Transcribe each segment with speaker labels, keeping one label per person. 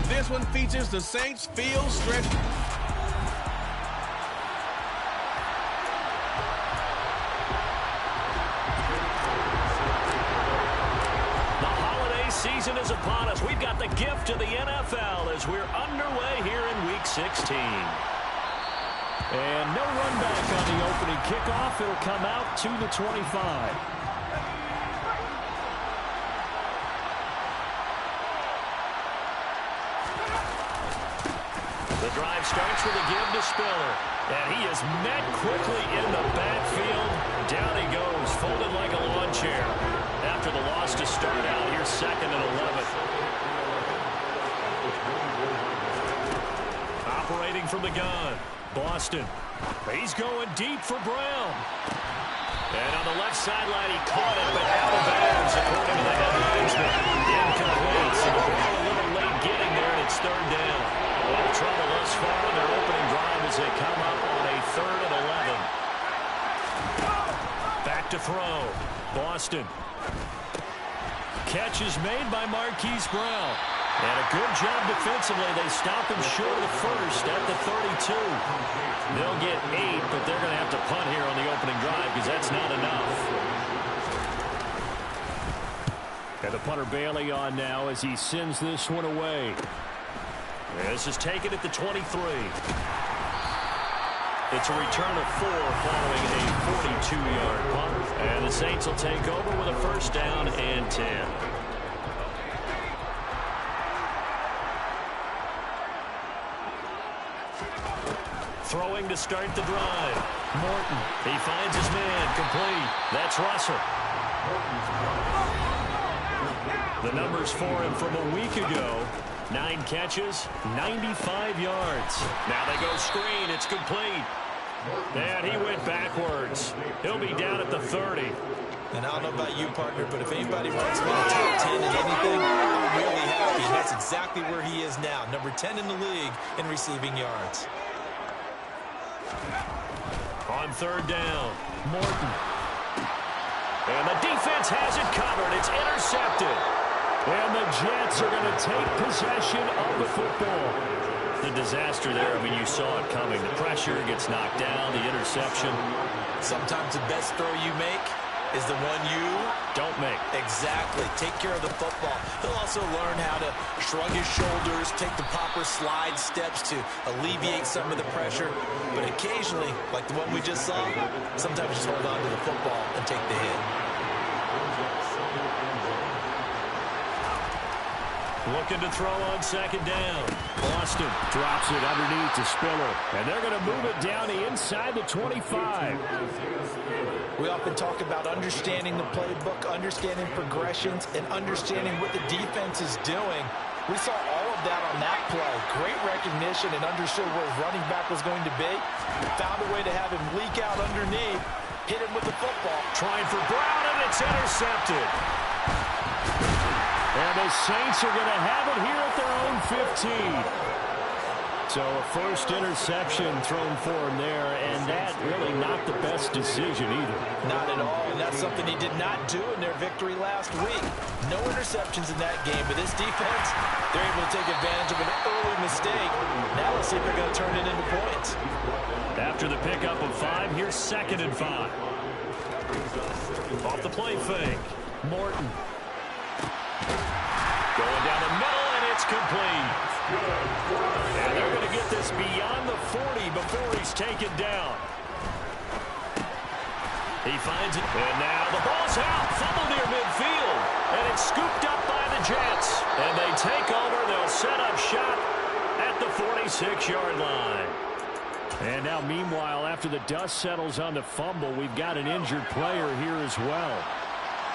Speaker 1: And this one features the Saints field stretch.
Speaker 2: Season is upon us. We've got the gift of the NFL as we're underway here in Week 16.
Speaker 3: And no run back on the opening kickoff. It'll come out to the 25.
Speaker 2: The drive starts with a give to Spiller. And he is met quickly in the backfield. Down he goes, folded like a lawn chair. After the loss to start out, here's 2nd and 11. Operating from the gun, Boston. He's going deep for Brown. And on the left sideline, he caught it, but out of bounds, according to the head linesman. Incomplete, so the ball a little late getting there, and it's 3rd down. Well, trouble thus far in their opening drive as they come up on a 3rd and 11. Back to throw, Boston. Catch is made by Marquise Brown. And a good job defensively. They stop him short of the first at the 32. They'll get 8, but they're going to have to punt here on the opening drive because that's not enough. And the punter Bailey on now as he sends this one away. This is taken at the 23. It's a return of 4 following a 42-yard punt. And the Saints will take over with a 1st down and 10. Throwing to start the drive. Morton. He finds his man. Complete. That's Russell. The numbers for him from a week ago. 9 catches, 95 yards. Now they go screen. It's complete. And he went backwards. He'll be down at the 30.
Speaker 4: And I don't know about you, partner, but if anybody wants to be in the top 10 in anything, I'm really happy. And that's exactly where he is now. Number 10 in the league in receiving yards.
Speaker 2: On 3rd down, Morton. And the defense has it covered. It's intercepted.
Speaker 3: And the Jets are going to take possession of the football.
Speaker 2: The disaster there, I mean, you saw it coming. The pressure gets knocked down, the interception.
Speaker 4: Sometimes the best throw you make is the one you
Speaker 2: don't make.
Speaker 4: Exactly. Take care of the football. He'll also learn how to shrug his shoulders, take the proper slide steps to alleviate some of the pressure. But occasionally, like the one we just saw, sometimes just hold on to the football and take the hit.
Speaker 2: Looking to throw on 2nd down.
Speaker 3: Boston drops it underneath to Spiller. And they're going to move it down to inside the 25.
Speaker 4: We often talk about understanding the playbook, understanding progressions, and understanding what the defense is doing. We saw all of that on that play. Great recognition and understood where his running back was going to be. Found a way to have him leak out underneath, hit him with the football.
Speaker 2: Trying for Brown, and it's intercepted.
Speaker 3: And the Saints are going to have it here at their own 15. So a first interception thrown for him there, and that really not the best decision either.
Speaker 4: Not at all, and that's something he did not do in their victory last week. No interceptions in that game, but this defense, they're able to take advantage of an early mistake. Now let's see if they're going to turn it into points.
Speaker 2: After the pickup of 5, here's 2nd and 5. Off the play fake. Morton. Going down the middle, and it's complete. And they're going to get this beyond the 40 before he's taken down. He finds it, and now the ball's out. Fumble near midfield, and it's scooped up by the Jets. And they take over. They'll set up shop at the 46-yard line.
Speaker 3: And now, meanwhile, after the dust settles on the fumble, we've got an injured player here as well.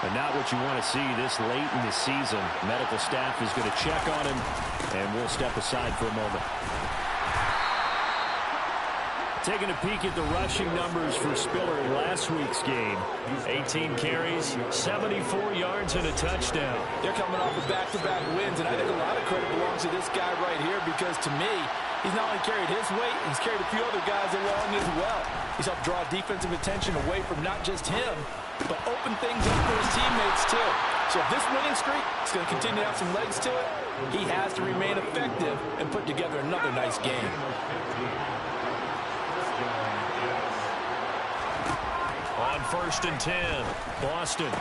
Speaker 3: But not what you want to see this late in the season. Medical staff is going to check on him, and we'll step aside for a moment. Taking a peek at the rushing numbers for Spiller in last week's game.
Speaker 2: 18 carries, 74 yards, and a touchdown.
Speaker 4: They're coming off of back-to-back wins, and I think a lot of credit belongs to this guy right here because, to me, he's not only carried his weight, he's carried a few other guys along as well. He's helped draw defensive attention away from not just him, but open things up for his teammates, too. So if this winning streak is going to continue to have some legs to it, he has to remain effective and put together another nice game.
Speaker 2: On 1st and 10, Boston.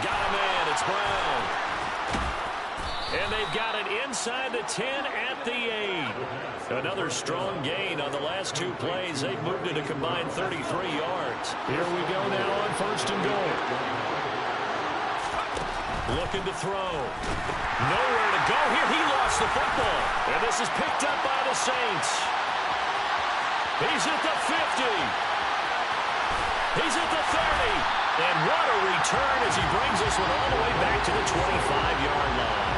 Speaker 2: Got a man, it's Brown. And they've got it inside the 10 at the 8. Another strong gain on the last 2 plays. They've moved it a combined 33 yards.
Speaker 3: Here we go now on 1st and goal.
Speaker 2: Looking to throw. Nowhere to go here. He lost the football. And this is picked up by the Saints. He's at the 50. He's at the 30. And what a return as he brings this one all the way back to the 25-yard line.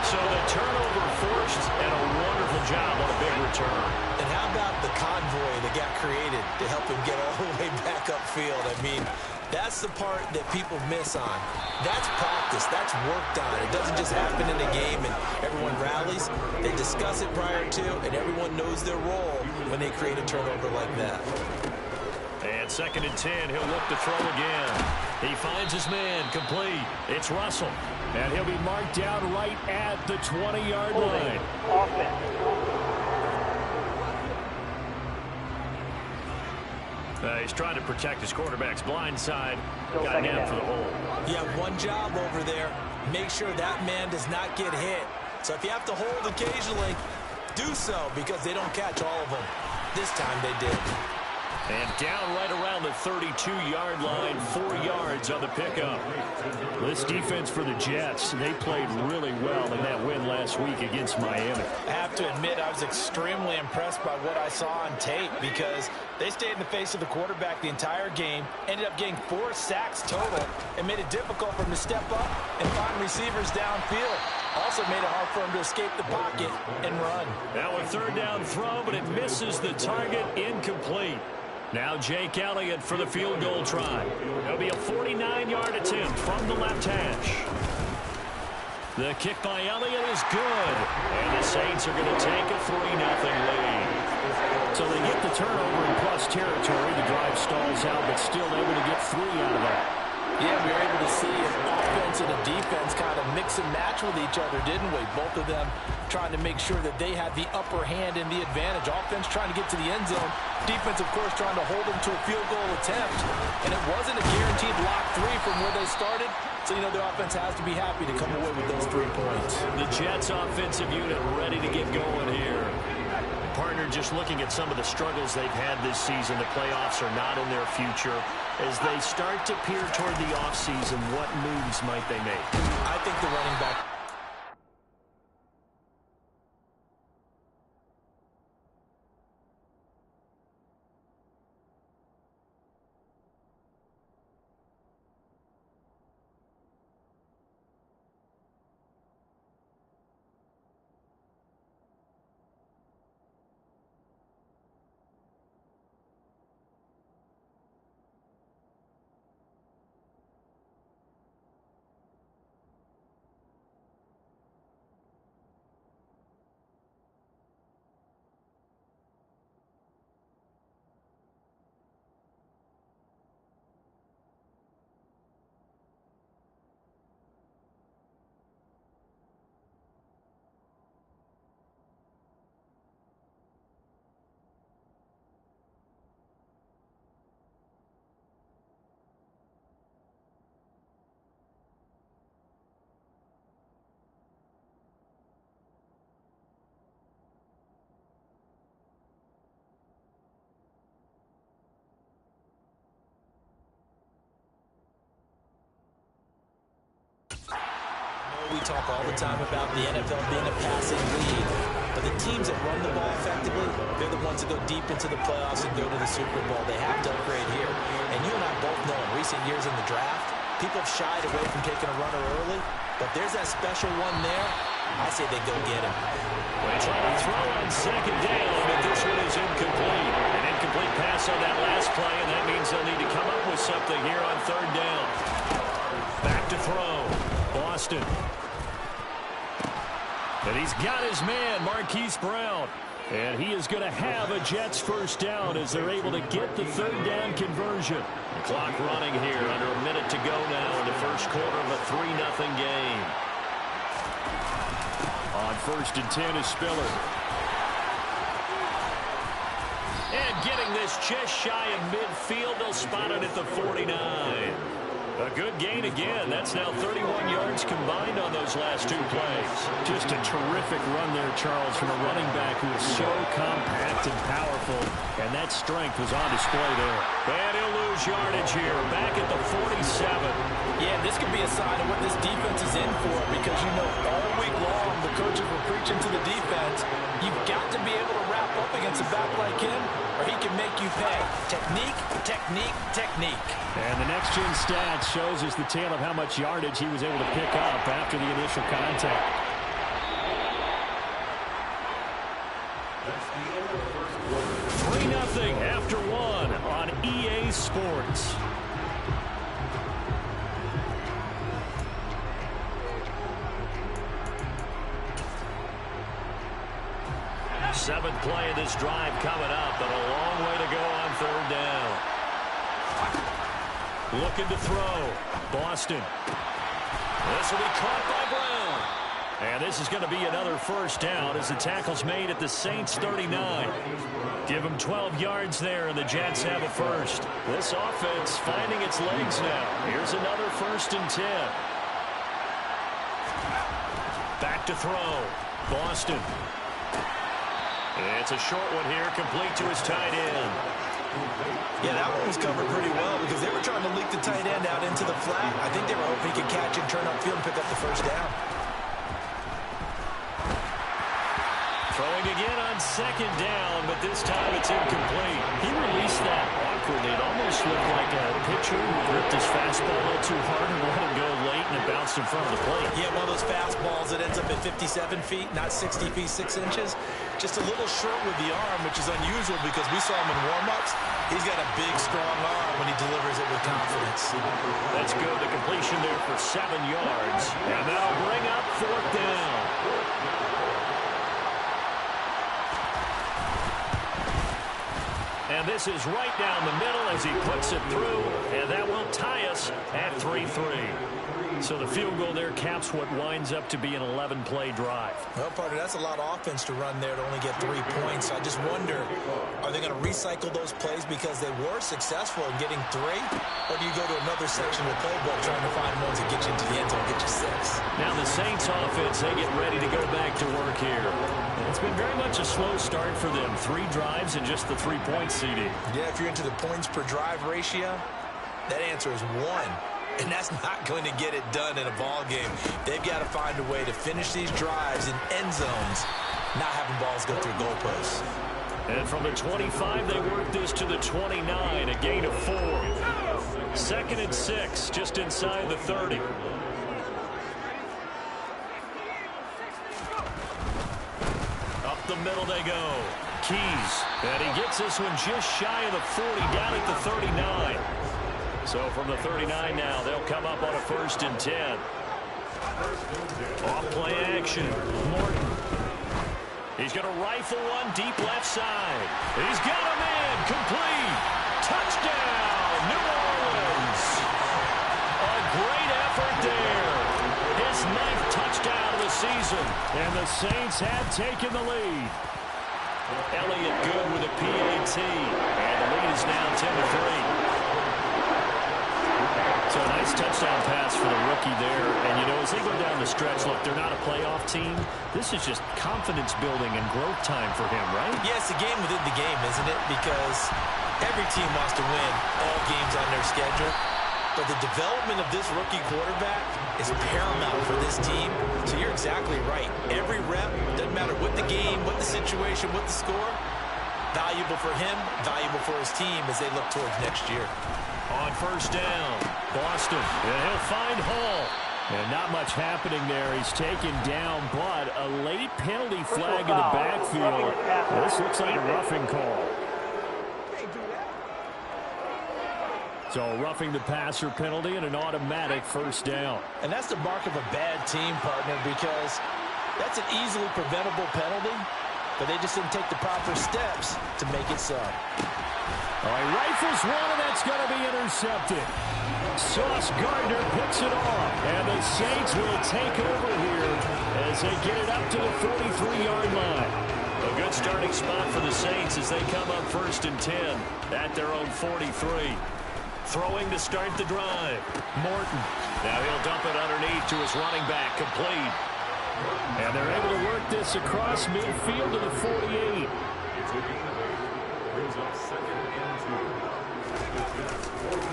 Speaker 2: So the turnover forced and a wonderful job on a big return.
Speaker 4: And how about the convoy that got created to help him get all the way back upfield? I mean, that's the part that people miss on. That's practice. That's worked on. It doesn't just happen in a game and everyone rallies. They discuss it prior to, and everyone knows their role when they create a turnover like that.
Speaker 2: And 2nd and 10, he'll look to throw again. He finds his man, complete. It's Russell.
Speaker 3: And he'll be marked down right at the 20-yard line.
Speaker 2: He's trying to protect his quarterback's blind side. Got an end for the hole.
Speaker 4: You have one job over there. Make sure that man does not get hit. So if you have to hold occasionally, do so because they don't catch all of them. This time they did.
Speaker 2: And down right around the 32-yard line, 4 yards on the pickup.
Speaker 3: This defense for the Jets, they played really well in that win last week against Miami.
Speaker 4: I have to admit, I was extremely impressed by what I saw on tape because they stayed in the face of the quarterback the entire game, ended up getting 4 sacks total, and made it difficult for him to step up and find receivers downfield. Also made it hard for him to escape the pocket and run.
Speaker 2: Now a 3rd down throw, but it misses the target, incomplete. Now Jake Elliott for the field goal try. It'll be a 49-yard attempt from the left hash. The kick by Elliott is good. And the Saints are going to take a 3-0 lead.
Speaker 3: So they get the turnover in plus territory. The drive stalls out, but still able to get 3 out of that.
Speaker 4: Yeah, we were able to see an offense and a defense kind of mix and match with each other, didn't we? Both of them trying to make sure that they had the upper hand and the advantage. Offense trying to get to the end zone. Defense, of course, trying to hold them to a field goal attempt. And it wasn't a guaranteed lock 3 from where they started. So, you know, the offense has to be happy to come away with those 3 points.
Speaker 2: The Jets offensive unit ready to get going here. Partner, just looking at some of the struggles they've had this season, the playoffs are not in their future. As they start to peer toward the offseason, what moves might they make?
Speaker 4: I think the running back. We talk all the time about the NFL being a passing league, but the teams that run the ball effectively, they're the ones that go deep into the playoffs and go to the Super Bowl. They have to upgrade here. And you and I both know in recent years in the draft, people have shied away from taking a runner early, but there's that special one there. I say they go get him.
Speaker 2: They try to throw on 2nd down, but this one is incomplete. An incomplete pass on that last play, and that means they'll need to come up with something here on 3rd down. Back to throw. Boston. And he's got his man, Marquise Brown.
Speaker 3: And he is going to have a Jets first down as they're able to get the third down conversion.
Speaker 2: The clock running here, under a minute to go now in the first quarter of a 3-0 game.
Speaker 3: On 1st and 10 is Spiller.
Speaker 2: And getting this just shy of midfield, they'll spot it at the 49. A good gain again. That's now 31 yards combined on those last 2 plays.
Speaker 3: Just a terrific run there, Charles, from a running back who is so compact and powerful, and that strength was on display there.
Speaker 2: And he'll lose yardage here, back at the 47.
Speaker 4: Yeah, this could be a sign of what this defense is in for, because you know all week long the coaches were preaching to the defense, you've got to be able to wrap up against a back like him, or he can make you pay. Technique, technique, technique.
Speaker 3: And the next-gen stats shows us the tale of how much yardage he was able to pick up after the initial contact.
Speaker 2: That's 3-0 after 1 on EA Sports. Seventh play of this drive coming up, but a long way to go on 3rd down. Looking to throw. Boston. This will be caught by Brown. And this is going to be another first down as the tackle's made at the Saints 39. Give them 12 yards there, and the Jets have a first. This offense finding its legs now. Here's another 1st and 10. Back to throw. Boston. It's a short one here, complete to his tight end.
Speaker 4: Yeah, that one was covered pretty well because they were trying to leak the tight end out into the flat. I think they were hoping he could catch it, turn upfield, and pick up the first down.
Speaker 2: Throwing again on 2nd down, but this time it's incomplete.
Speaker 3: He released that awkwardly. It almost looked like a pitcher who gripped his fastball a little too hard and let him go late, and it bounced in front of the plate.
Speaker 4: Yeah, one of those fastballs that ends up at 57 feet, not 60 feet, 6 inches. Just a little short with the arm, which is unusual because we saw him in warm-ups. He's got a big, strong arm when he delivers it with confidence.
Speaker 2: That's good. The completion there for 7 yards. And that'll bring up 4th down. And this is right down the middle as he puts it through, and that will tie us at 3-3. So the field goal there caps what winds up to be an 11-play drive.
Speaker 4: Well, partner, that's a lot of offense to run there to only get 3 points. So I just wonder, are they going to recycle those plays because they were successful in getting 3? Or do you go to another section of the playbook trying to find ones that get you into the end zone, get you 6?
Speaker 2: Now the Saints offense, they get ready to go back to work here. It's been very much a slow start for them. 3 drives and just the 3-point CD.
Speaker 4: Yeah, if you're into the points per drive ratio, that answer is 1. And that's not going to get it done in a ball game. They've got to find a way to finish these drives in end zones, not having balls go through goalposts.
Speaker 2: And from the 25, they work this to the 29, a gain of 4. 2nd and 6, just inside the 30. Up the middle they go. Keys. And he gets this one just shy of the 40, down at the 39. So from the 39 now, they'll come up on a 1st and 10. Off play action. Morton. He's going to rifle one deep left side. He's got a man. Complete. Touchdown, New Orleans. A great effort there. His 9th touchdown of the season.
Speaker 3: And the Saints have taken the lead.
Speaker 2: Elliott good with a PAT. And the lead is now 10-3.
Speaker 3: So a nice touchdown pass for the rookie there. And, you know, as they go down the stretch, look, they're not a playoff team. This is just confidence building and growth time for him, right?
Speaker 4: Yeah, it's a game within the game, isn't it? Because every team wants to win all games on their schedule. But the development of this rookie quarterback is paramount for this team. So you're exactly right. Every rep, doesn't matter what the game, what the situation, what the score, valuable for him, valuable for his team as they look towards next year.
Speaker 2: On 1st down, Boston, and he'll find Hall.
Speaker 3: And not much happening there. He's taken down, but a late penalty flag in the backfield. This looks like a roughing call. So roughing the passer penalty and an automatic 1st down.
Speaker 4: And that's the mark of a bad team, partner, because that's an easily preventable penalty. but they just didn't take the proper steps to make it so.
Speaker 3: All right, rifles one, and that's going to be intercepted. Sauce Gardner picks it off, and the Saints will take over here as they get it up to the 43-yard line.
Speaker 2: A good starting spot for the Saints as they come up 1st and 10 at their own 43. Throwing to start the drive. Morton. Now he'll dump it underneath to his running back. Complete.
Speaker 3: And they're able to work this across midfield to the 48.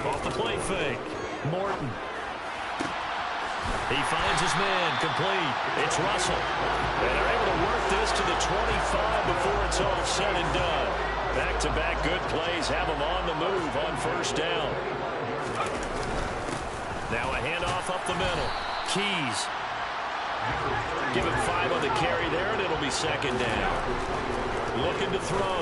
Speaker 2: Off the play fake. Morton. He finds his man. Complete. It's Russell. And they're able to work this to the 25 before it's all said and done. Back-to-back good plays have them on the move on 1st down. Now a handoff up the middle. Keys. Give him 5 on the carry there, and it'll be 2nd down. Looking to throw.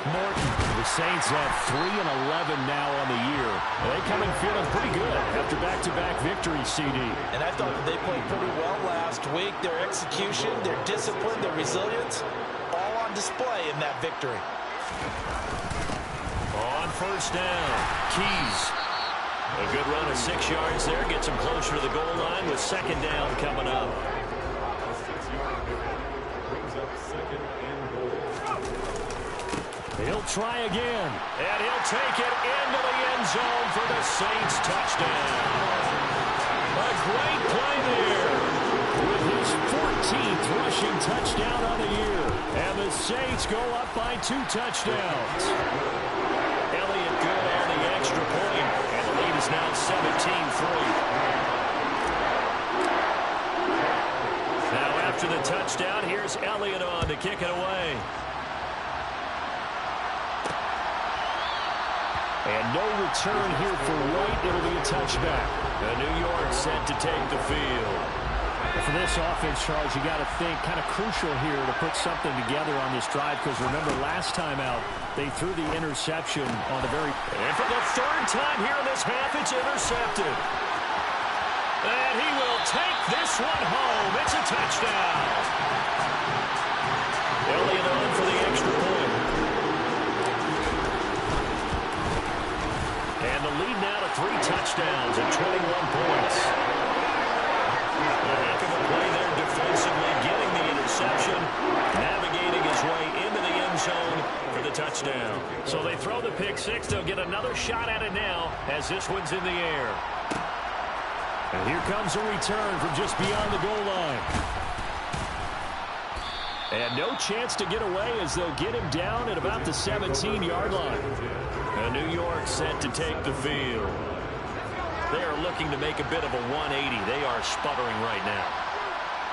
Speaker 3: Morton. The Saints have 3 and 11 now on the year. They come in feeling pretty good after back-to-back victories, CD.
Speaker 4: And I thought that they played pretty well last week. Their execution, their discipline, their resilience, all on display in that victory.
Speaker 2: On 1st down, Keys. A good run of 6 yards there. Gets him closer to the goal line with 2nd down coming up.
Speaker 3: He'll try again.
Speaker 2: And he'll take it into the end zone for the Saints touchdown. A great play there.
Speaker 3: With his 14th rushing touchdown on the year. And the Saints go up by 2 touchdowns.
Speaker 2: Elliott good on the extra point. And the lead is now 17-3. Now after the touchdown, here's Elliott on to kick it away.
Speaker 3: And no return here for White. It'll be a touchback.
Speaker 2: The New York set to take the field.
Speaker 3: For this offense, Charles, you got to think kind of crucial here to put something together on this drive, because remember last time out they threw the interception on the very...
Speaker 2: And for the 3rd time here in this half, it's intercepted. And he will take this one home. It's a touchdown. Elliott on for the extra point. And the lead now to 3 touchdowns and 21 points. A heck of a play there defensively, getting the interception, navigating his way into the end zone for the touchdown.
Speaker 3: So they throw the pick 6. They'll get another shot at it now as this one's in the air. And here comes a return from just beyond the goal line. And no chance to get away as they'll get him down at about the 17-yard line.
Speaker 2: And New York set to take the field. They are looking to make a bit of a 180. They are sputtering right now.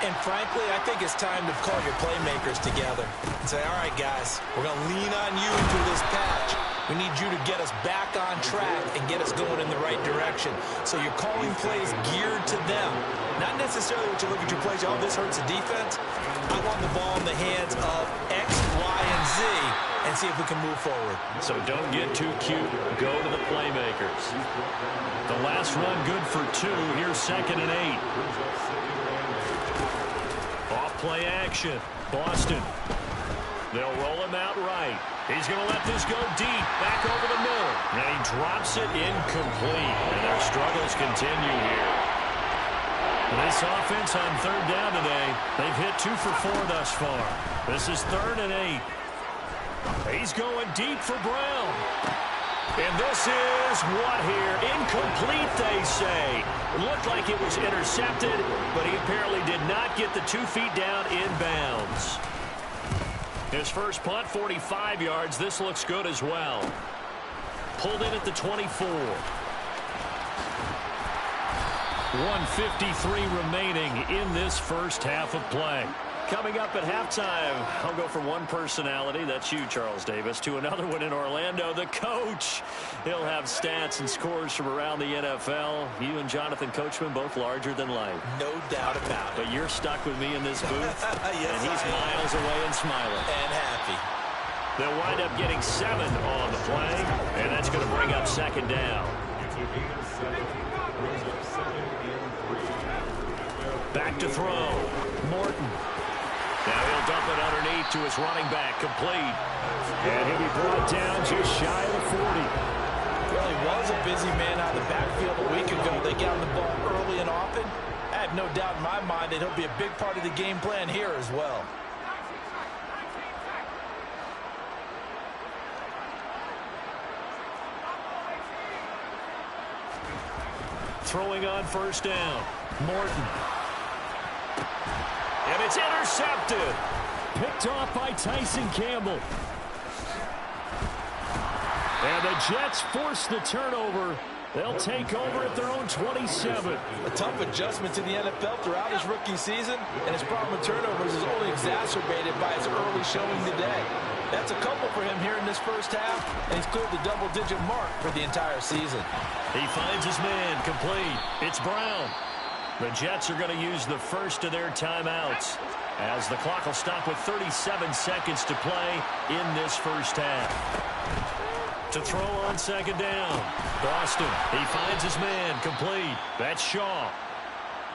Speaker 4: And frankly, I think it's time to call your playmakers together and say, all right, guys, we're going to lean on you through this patch. We need you to get us back on track and get us going in the right direction. So you're calling plays geared to them. Not necessarily what you look at your plays, oh, this hurts the defense. I want the ball in the hands of X, Y, and Z and see if we can move forward.
Speaker 2: So don't get too cute. Go to the playmakers.
Speaker 3: The last run good for 2. Here's 2nd and 8.
Speaker 2: Off play action. Boston. They'll roll him out right. He's going to let this go deep, back over the middle. And he drops it incomplete. And their struggles continue here.
Speaker 3: This offense on 3rd down today, they've hit 2 for 4 thus far. This is 3rd and 8.
Speaker 2: He's going deep for Brown. And this is what here? Incomplete, they say. It looked like it was intercepted, but he apparently did not get the 2 feet down in bounds. His first punt, 45 yards. This looks good as well. Pulled in at the 24.
Speaker 3: 1:53 remaining in this first half of play.
Speaker 2: Coming up at halftime, I'll go from one personality, that's you, Charles Davis, to another one in Orlando, the coach. He'll have stats and scores from around the NFL. You and Jonathan Coachman, both larger than life.
Speaker 4: No doubt about it.
Speaker 2: But you're stuck with me in this booth,
Speaker 4: yes,
Speaker 2: and he's miles away and smiling.
Speaker 4: And happy.
Speaker 2: They'll wind up getting 7 on the play, and that's going to bring up 2nd down. Back to throw. Morton. Now he'll dump it underneath to his running back, complete.
Speaker 3: And he'll be brought down just shy of the 40.
Speaker 4: Well, he was a busy man out of the backfield a week ago. They got the ball early and often. I have no doubt in my mind that he'll be a big part of the game plan here as well.
Speaker 2: Throwing on first down. Morton. And it's intercepted.
Speaker 3: Picked off by Tyson Campbell. And the Jets force the turnover. They'll take over at their own 27.
Speaker 4: A tough adjustment to the NFL throughout his rookie season, and his problem with turnovers is only exacerbated by his early showing today. That's a couple for him here in this first half, and he's cleared the double-digit mark for the entire season.
Speaker 2: He finds his man, complete. It's Brown. The Jets are going to use the first of their timeouts, as the clock will stop with 37 seconds to play in this first half. To throw on second down. Boston, he finds his man, complete. That's Shaw.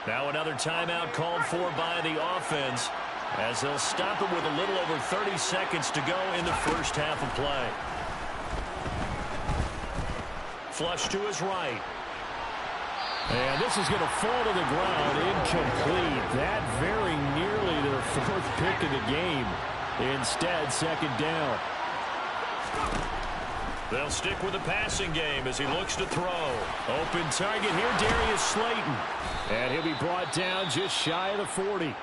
Speaker 2: Now another timeout called for by the offense, as they'll stop it with a little over 30 seconds to go in the first half of play. Flush to his right.
Speaker 3: And this is going to fall to the ground, incomplete. That very nearly their fourth pick of the game. Instead, second down.
Speaker 2: They'll stick with the passing game as he looks to throw. Open target here, Darius Slayton.
Speaker 3: And he'll be brought down just shy of the 40.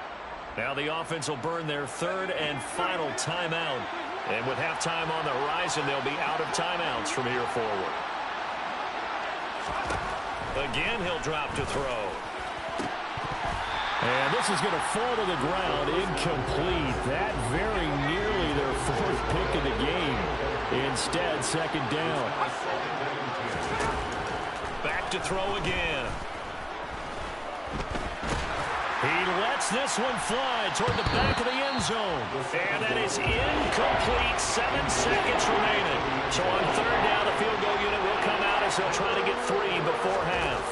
Speaker 2: Now the offense will burn their third and final timeout. And with halftime on the horizon, they'll be out of timeouts from here forward. Again, he'll drop to throw.
Speaker 3: And this is going to fall to the ground, incomplete. That very nearly their fourth pick of the game. Instead, second down.
Speaker 2: Back to throw again. He lets this one fly toward the back of the end zone. And that is incomplete. 7 seconds remaining. So on third down, the field goal unit will come out as they'll try to get 3 before half.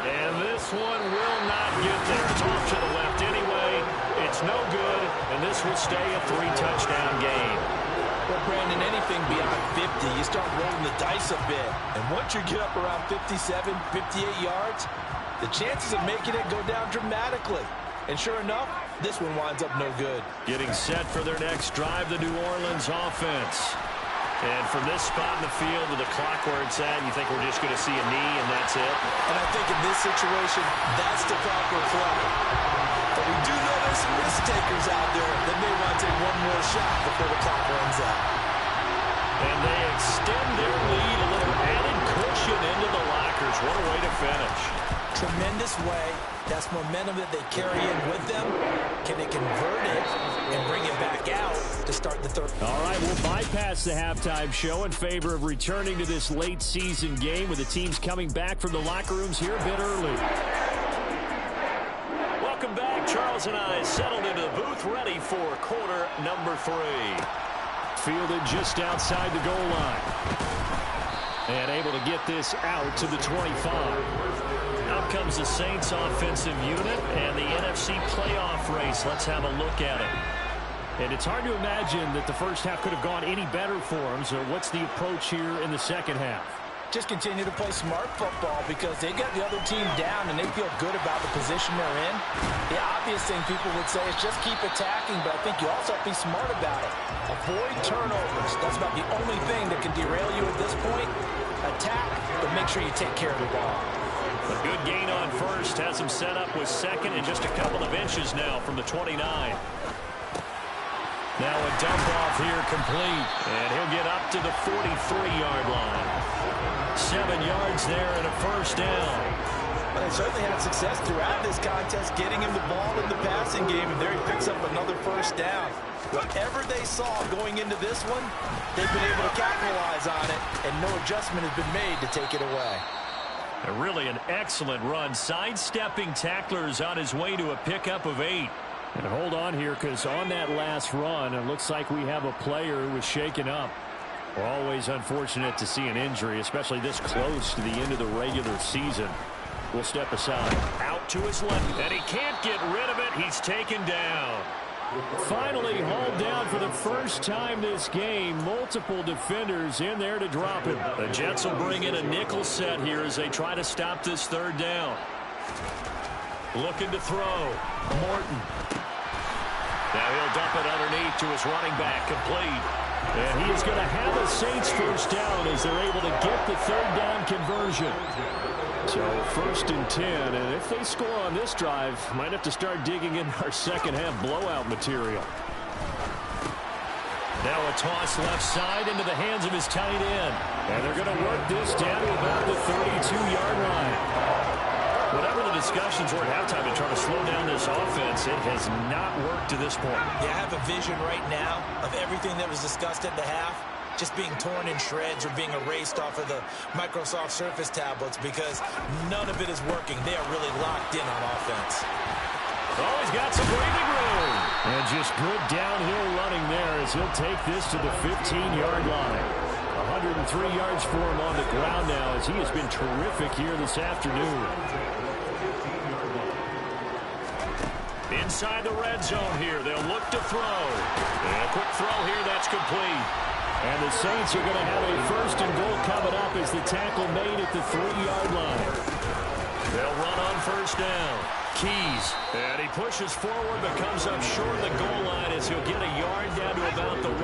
Speaker 2: And this one will not get there. It's off to the left anyway. It's no good, and this will stay a 3-touchdown game.
Speaker 4: Well, Brandon, anything beyond 50, you start rolling the dice a bit. And once you get up around 57, 58 yards, the chances of making it go down dramatically. And sure enough, this one winds up no good.
Speaker 2: Getting set for their next drive, the New Orleans offense. And from this spot in the field with the clock where it's at, you think we're just going to see a knee and that's it?
Speaker 4: And I think in this situation, that's the proper play. But we do know there's some risk takers out there that may want to take one more shot before the clock runs out.
Speaker 2: And they extend their lead, a little added cushion into the lockers. What a way to finish.
Speaker 4: Tremendous way. That's momentum that they carry in with them. Can they convert it and bring it back out to start the third?
Speaker 3: All right, we'll bypass the halftime show in favor of returning to this late season game with the teams coming back from the locker rooms here a bit early.
Speaker 2: Welcome back. Charles and I settled into the booth ready for quarter number 3.
Speaker 3: Fielded just outside the goal line. And able to get this out to the 25.
Speaker 2: Out comes the Saints offensive unit and the NFC playoff race. Let's have a look at it.
Speaker 3: And it's hard to imagine that the first half could have gone any better for them. So what's the approach here in the second half?
Speaker 4: Just continue to play smart football because they got the other team down and they feel good about the position they're in. The obvious thing people would say is just keep attacking, but I think you also have to be smart about it. Avoid turnovers. That's about the only thing that can derail you at this point. Attack, but make sure you take care of the ball.
Speaker 2: A good gain on first has him set up with second and just a couple of inches now from the 29. Now a dump off here complete, and he'll get up to the 43-yard line. 7 yards there and a first down.
Speaker 4: But they certainly had success throughout this contest, getting him the ball in the passing game, and there he picks up another first down. Whatever they saw going into this one, they've been able to capitalize on it, and no adjustment has been made to take it away.
Speaker 2: Really an excellent run, sidestepping tacklers on his way to a pickup of 8.
Speaker 3: And hold on here, because on that last run, it looks like we have a player who was shaken up. We're always unfortunate to see an injury, especially this close to the end of the regular season. We'll step aside.
Speaker 2: Out to his left, and he can't get rid of it. He's taken down.
Speaker 3: Finally hauled down for the first time this game. Multiple defenders in there to drop him.
Speaker 2: The Jets will bring in a nickel set here as they try to stop this third down. Looking to throw. Morton. Now he'll dump it underneath to his running back. Complete.
Speaker 3: And he is going to have a Saints first down as they're able to get the third down conversion. So 1st and 10, and if they score on this drive, might have to start digging in our second half blowout material.
Speaker 2: Now a toss left side into the hands of his tight end. And they're going to work this down to about the 32-yard line. Whatever the discussions were at halftime to try to slow down this offense, it has not worked to this point.
Speaker 4: Yeah, I have a vision right now of everything that was discussed at the half just being torn in shreds or being erased off of the Microsoft Surface tablets because none of it is working. They are really locked in on offense.
Speaker 2: Oh, he's got some breathing room.
Speaker 3: And just good downhill running there as he'll take this to the 15-yard line. 103 yards for him on the ground now as he has been terrific here this afternoon.
Speaker 2: Inside the red zone here. They'll look to throw. And a quick throw here. That's complete.
Speaker 3: And the Saints are going to have a 1st and goal coming up as the tackle made at the 3-yard line.
Speaker 2: They'll run on 1st down. Keys. And he pushes forward but comes up short of the goal line as he'll get a yard down to about the 1.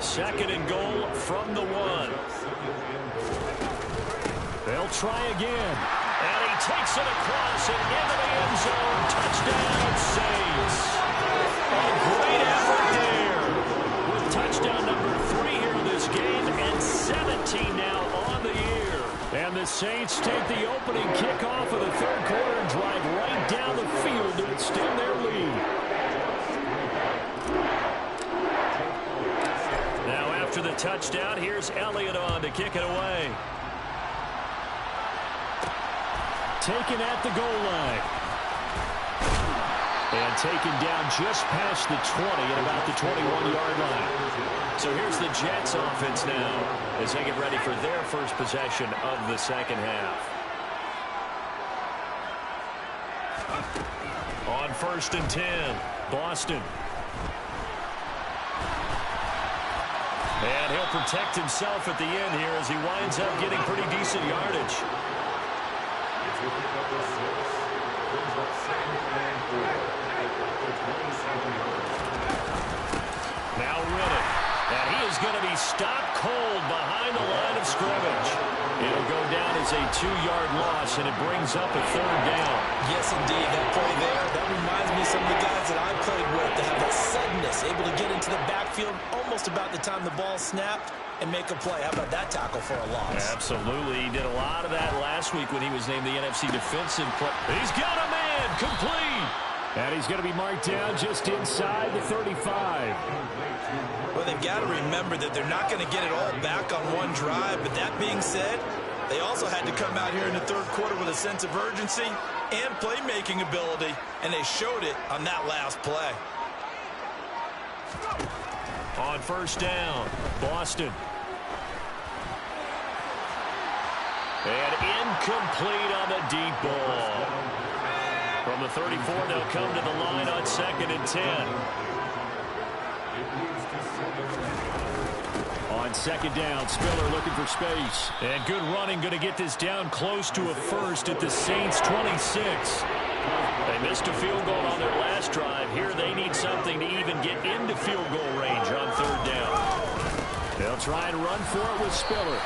Speaker 2: 2nd and goal from the 1.
Speaker 3: They'll try again.
Speaker 2: And he takes it across and into the end zone. Touchdown, Saints. A great effort there. With touchdown number 3 here in this game and 17 now on the year.
Speaker 3: And the Saints take the opening kickoff of the 3rd quarter and drive right down the field to extend their lead.
Speaker 2: Now after the touchdown, here's Elliott on to kick it away.
Speaker 3: Taken at the goal line. And taken down just past the 20 at about the 21-yard line.
Speaker 2: So here's the Jets offense now as they get ready for their first possession of the second half. On 1st and 10, Boston. And he'll protect himself at the end here as he winds up getting pretty decent yardage. Now Riddick. And he is going to be stopped cold behind the line of scrimmage. It'll go down as a 2-yard loss, and it brings up a 3rd down.
Speaker 4: Yes, indeed. That play there, that reminds me of some of the guys that I played with that have that suddenness, able to get into the backfield almost about the time the ball snapped and make a play. How about that tackle for a loss?
Speaker 2: Absolutely. He did a lot of that last week when he was named the NFC Defensive Player. He's got a man. Complete.
Speaker 3: And he's going to be marked down just inside the 35.
Speaker 4: Well, they've got to remember that they're not going to get it all back on one drive. But that being said, they also had to come out here in the 3rd quarter with a sense of urgency and playmaking ability. And they showed it on that last play.
Speaker 2: On 1st down, Boston. And incomplete on the deep ball. From the 34, they'll come to the line on 2nd and 10.
Speaker 3: On 2nd down, Spiller looking for space.
Speaker 2: And good running, going to get this down close to a 1st at the Saints' 26. They missed a field goal on their last drive. Here they need something to even get into field goal range on 3rd down.
Speaker 3: They'll try and run for it with Spiller.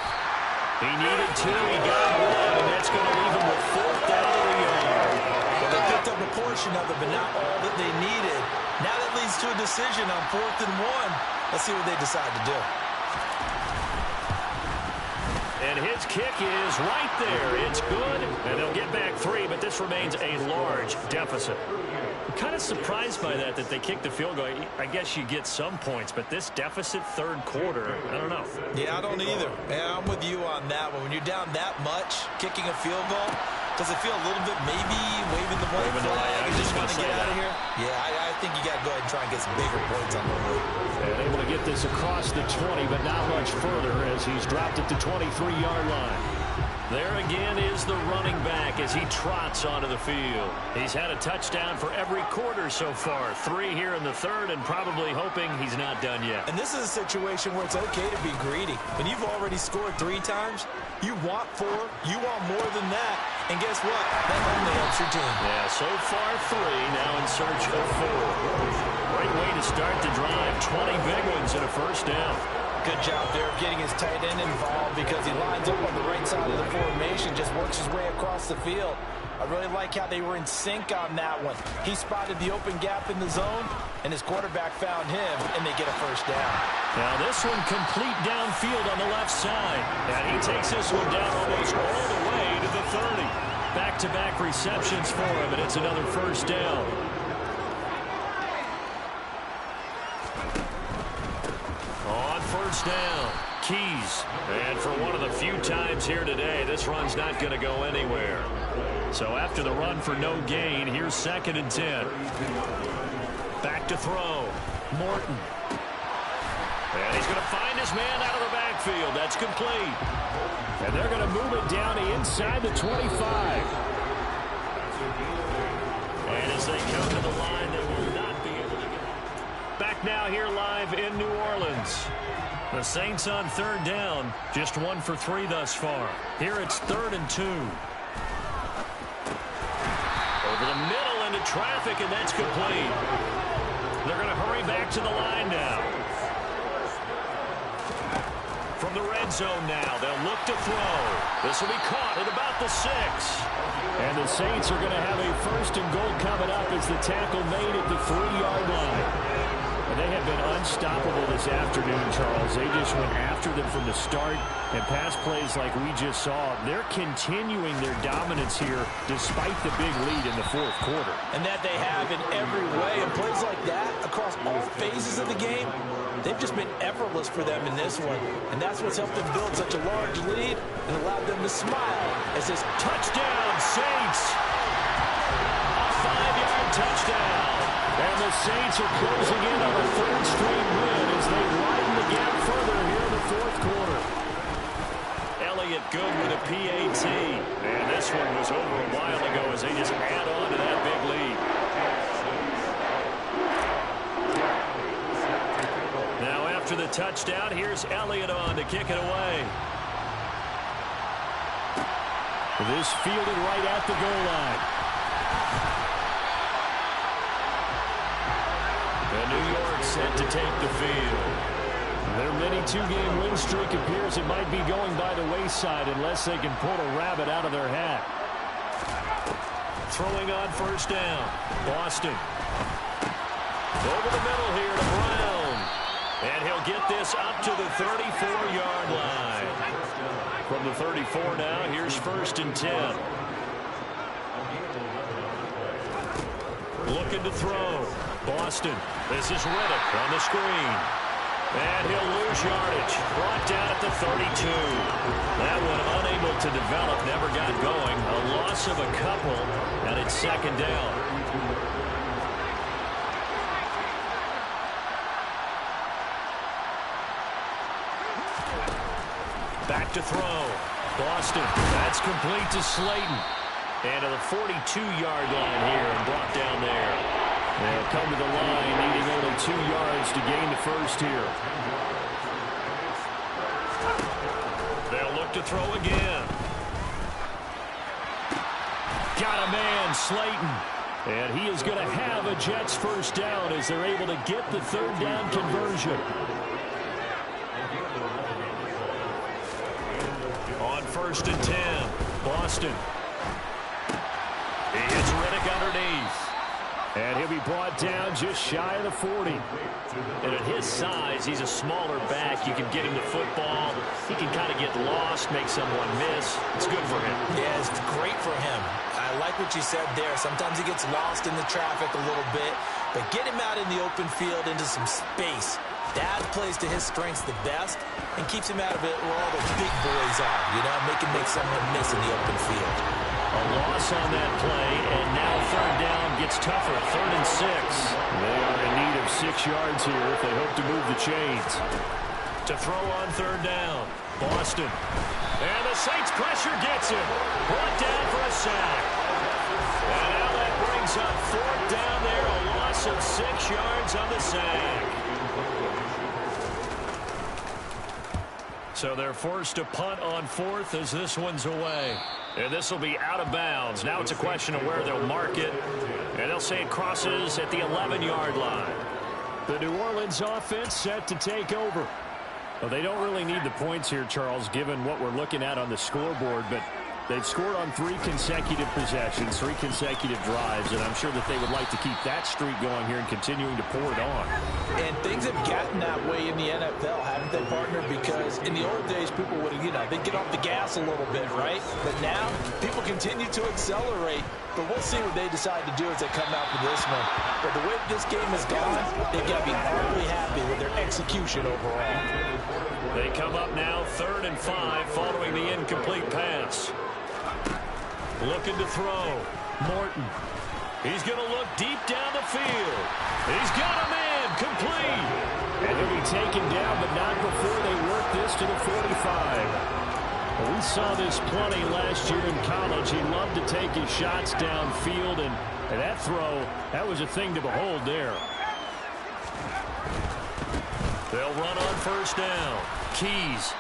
Speaker 2: He needed 2, he got 1, and that's going to leave him with 4th down to the yard.
Speaker 4: Well, they picked up a portion of it, but not all that they needed. Now that leads to a decision on 4th and 1. Let's see what they decide to do.
Speaker 2: And his kick is right there. It's good, and they'll get back 3, but this remains a large deficit. I'm kind of surprised by that they kicked the field goal. I guess you get some points, but this deficit 3rd quarter, I don't know.
Speaker 4: Yeah, I don't either. Yeah, I'm with you on that one. When you're down that much, kicking a field goal, does it feel a little bit maybe waving the white flag and just want to get out of here? Yeah, I think you got to go ahead and try and get some bigger points on the board.
Speaker 3: And able to get this across the 20, but not much further as he's dropped at the 23-yard line.
Speaker 2: There again is the running back as he trots onto the field. He's had a touchdown for every quarter so far. 3 here in the third, and probably hoping he's not done yet.
Speaker 4: And this is a situation where it's okay to be greedy. When you've already scored 3 times, you want 4, you want more than that. And guess what? That only helps your team.
Speaker 2: Yeah, so far 3, now in search of 4. Great way to start the drive. 20 big ones and a first down.
Speaker 4: Good job there of getting his tight end involved because he lines up on the right side of the formation, just works his way across the field. I really like how they were in sync on that one. He spotted the open gap in the zone, and his quarterback found him, and they get a first down.
Speaker 2: Now this one complete downfield on the left side. And he takes this one down almost all the way to the 30. Back-to-back receptions for him, and it's another first down. On first down, Keys. And for one of the few times here today, this run's not going to go anywhere. So after the run for no gain, here's 2nd and 10. Back to throw. Morton. And he's going to find his man out of the backfield. That's complete.
Speaker 3: And they're going to move it down to inside the 25.
Speaker 2: And as they come to the line, they will not be able to get. Back now here live in New Orleans. The Saints on 3rd down. Just 1 for 3 thus far. Here it's 3rd and 2. Over the middle into traffic, and that's complete. They're going to hurry back to the line now. From the red zone now, they'll look to throw. This will be caught at about the 6.
Speaker 3: And the Saints are going to have a 1st and goal coming up as the tackle made at the 3-yard line. And they have been unstoppable this afternoon, Charles. They just went after them from the start, and pass plays like we just saw. They're continuing their dominance here despite the big lead in the 4th quarter.
Speaker 4: And that they have in every way. And plays like that across all phases of the game, they've just been effortless for them in this one. And that's what's helped them build such a large lead and allowed them to smile as this touchdown, Saints. A 5-yard touchdown.
Speaker 3: And the Saints are closing in on a 3rd straight win as they widen the gap further here in the 4th quarter.
Speaker 2: Elliott good with a PAT. And this one was over a while ago as they just add on to that big lead. Now after the touchdown, here's Elliott on to kick it away.
Speaker 3: This fielded right at the goal line.
Speaker 2: And New York set to take the field.
Speaker 3: Their mini 2-game win streak appears it might be going by the wayside unless they can pull a rabbit out of their hat.
Speaker 2: Throwing on 1st down. Boston. Over the middle here to Brown. And he'll get this up to the 34-yard line. From the 34 now, here's 1st and 10. Looking to throw. Boston. This is Riddick on the screen. And he'll lose yardage. Brought down at the 32. That one unable to develop, never got going. A loss of a couple, and it's 2nd down. Back to throw. Boston. That's complete to Slayton. And to the 42-yard line here and brought down there.
Speaker 3: They'll come to the line, needing only 2 yards to gain the 1st here.
Speaker 2: They'll look to throw again. Got a man, Slayton.
Speaker 3: And he is going to have a Jets 1st down as they're able to get the 3rd down conversion.
Speaker 2: On 1st and 10, Boston. He hits Riddick underneath.
Speaker 3: And he'll be brought down just shy of the 40.
Speaker 2: And at his size, he's a smaller back. You can get him the football. He can kind of get lost, make someone miss. It's good for him.
Speaker 4: Yeah, it's great for him. I like what you said there. Sometimes he gets lost in the traffic a little bit, but get him out in the open field into some space. That plays to his strengths the best and keeps him out of it where all the big boys are, you know, make someone miss in the open field.
Speaker 2: A loss on that play, and now 3rd down gets tougher. 3rd and 6.
Speaker 3: They are in need of 6 yards here if they hope to move the chains.
Speaker 2: To throw on 3rd down. Boston. And the Saints pressure gets him. Brought down for a sack. And now that brings up fourth down there. A loss of 6 yards on the sack. So they're forced to punt on fourth as this one's away. And this will be out of bounds. Now it's a question of where they'll mark it. And they'll say it crosses at the 11-yard line. The New Orleans offense set to take over. Well, they don't really need the points here, Charles, given what we're looking at on the scoreboard. But they've scored on 3 consecutive possessions, 3 consecutive drives, and I'm sure that they would like to keep that streak going here and continuing to pour it on.
Speaker 4: And things have gotten that way in the NFL, haven't they, partner? Because in the old days, people would, they'd get off the gas a little bit, right? But now, people continue to accelerate. But we'll see what they decide to do as they come out for this one. But the way this game has gone, they've got to be utterly happy with their execution overall.
Speaker 2: They come up now 3rd and 5 following the incomplete pass. Looking to throw. Morton. He's going to look deep down the field. He's got a man. Complete.
Speaker 3: And he'll be taken down, but not before they work this to the 45. Well, we saw this plenty last year in college. He loved to take his shots downfield, and that throw, that was a thing to behold there.
Speaker 2: They'll run on first down. Keys.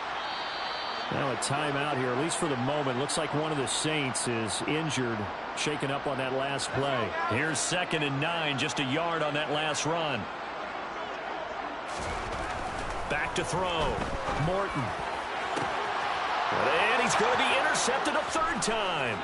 Speaker 3: Now a timeout here, at least for the moment. Looks like one of the Saints is injured, shaken up on that last play.
Speaker 2: Here's 2nd and 9, just a yard on that last run. Back to throw. Morton. And he's going to be intercepted a 3rd time.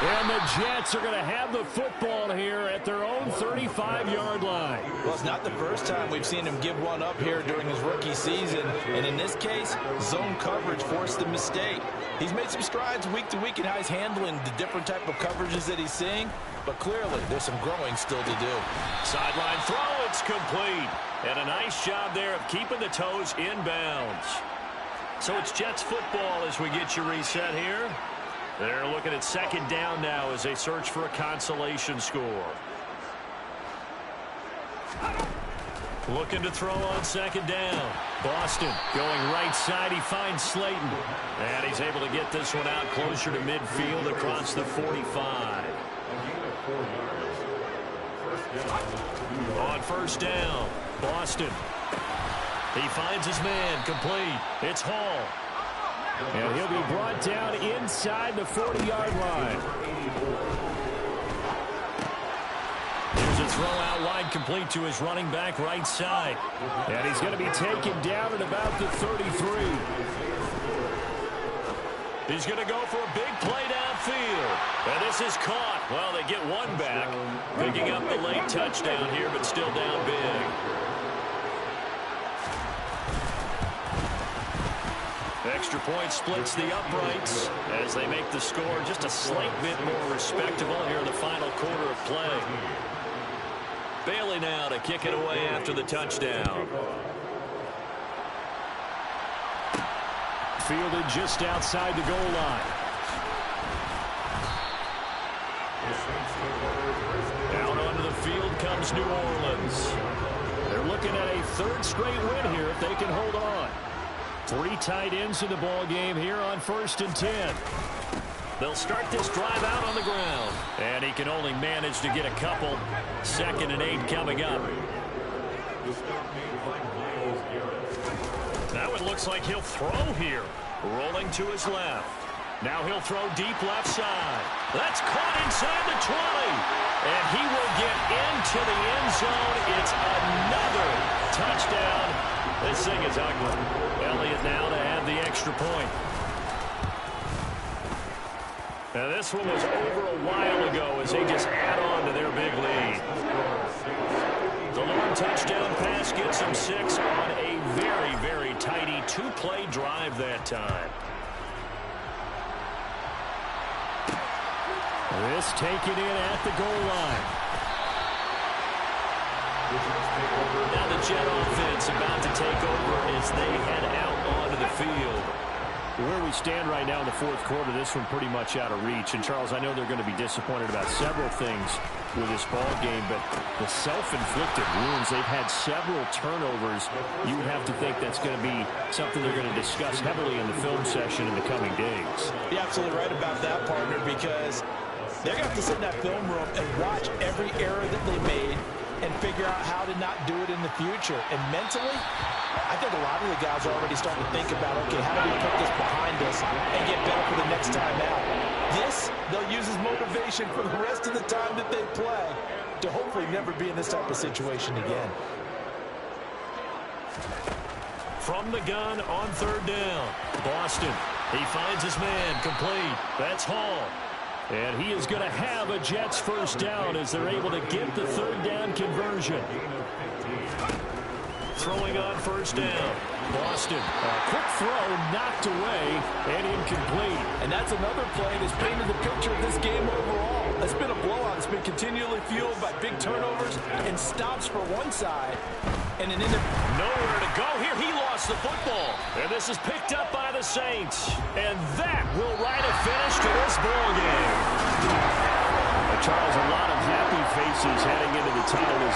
Speaker 3: And the Jets are going to have the football here at their own 35-yard line.
Speaker 4: Well, it's not the first time we've seen him give one up here during his rookie season. And in this case, zone coverage forced the mistake. He's made some strides week to week in how he's handling the different type of coverages that he's seeing. But clearly, there's some growing still to do.
Speaker 2: Sideline throw, it's complete. And a nice job there of keeping the toes in bounds. So it's Jets football as we get you reset here. They're looking at 2nd down now as they search for a consolation score. Looking to throw on 2nd down. Boston going right side. He finds Slayton. And he's able to get this one out closer to midfield across the 45. On first down, Boston. He finds his man, complete. It's Hall.
Speaker 3: And he'll be brought down inside the 40-yard line.
Speaker 2: There's a throw out wide, complete to his running back right side.
Speaker 3: And he's going to be taken down at about the 33.
Speaker 2: He's going to go for a big play downfield. And this is caught. Well, they get one back. Picking up the late touchdown here, but still down big. Extra point splits the uprights as they make the score just a slight bit more respectable here in the final quarter of play. Bailey now to kick it away after the touchdown.
Speaker 3: Fielded just outside the goal line.
Speaker 2: Out onto the field comes New Orleans.
Speaker 3: They're looking at a 3rd straight win here if they can hold on. 3 tight ends in the ball game here on 1st and 10.
Speaker 2: They'll start this drive out on the ground. And he can only manage to get a couple. 2nd and 8 coming up. Now it looks like he'll throw here. Rolling to his left. Now he'll throw deep left side. That's caught inside the 20. And he will get into the end zone. It's another touchdown. This thing is ugly. Elliott now to have the extra point. Now this one was over a while ago as they just add on to their big lead. The long touchdown pass gets them 6 on a very, very tidy 2-play drive that time.
Speaker 3: This taken in at the goal line.
Speaker 2: Now the Jet offense about to take over as they head out onto the field.
Speaker 3: Where we stand right now in the 4th quarter, this one pretty much out of reach. And, Charles, I know they're going to be disappointed about several things. with this ball game, but the self-inflicted wounds, they've had several turnovers. You would have to think that's going to be something they're going to discuss heavily in the film session in the coming days.
Speaker 4: You're absolutely right about that, partner, because they're going to have to sit in that film room and watch every error that they made and figure out how to not do it in the future. And mentally, I think a lot of the guys are already starting to think about, okay, how do we put this behind us and get better for the next time out? This, they'll use as motivation for the rest of the time that they play to hopefully never be in this type of situation again.
Speaker 2: From the gun on third down, Boston. He finds his man complete. That's Hall.
Speaker 3: And he is going to have a Jets first down as they're able to get the third down conversion.
Speaker 2: Throwing on first down, Boston.
Speaker 3: A quick throw knocked away and incomplete.
Speaker 4: And that's another play that's painted the picture of this game overall. It's been a blowout. It's been continually fueled by big turnovers and stops for one side. And an
Speaker 2: nowhere to go here. He lost the football. And this is picked up by the Saints. And that will write a finish to this ball game.
Speaker 3: Charles, a lot of happy faces heading into the tunnel as